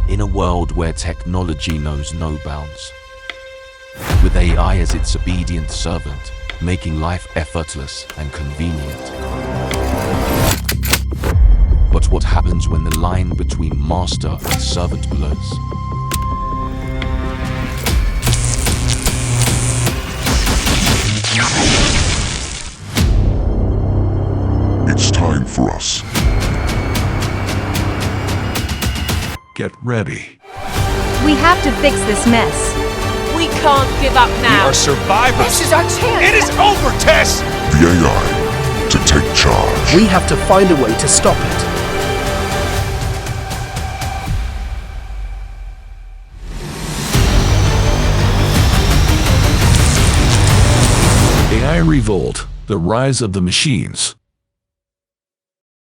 In a world where technology knows no bounds, with AI as its obedient servant, making life effortless and convenient. But what happens when the line between master and servant blurs? It's time for us. Get ready. We have to fix this mess. We can't give up We now. are survivors. This is our chance. It is over, Tess! The AI to take charge. We have to find a way to stop it. AI Revolt, the rise of the machines.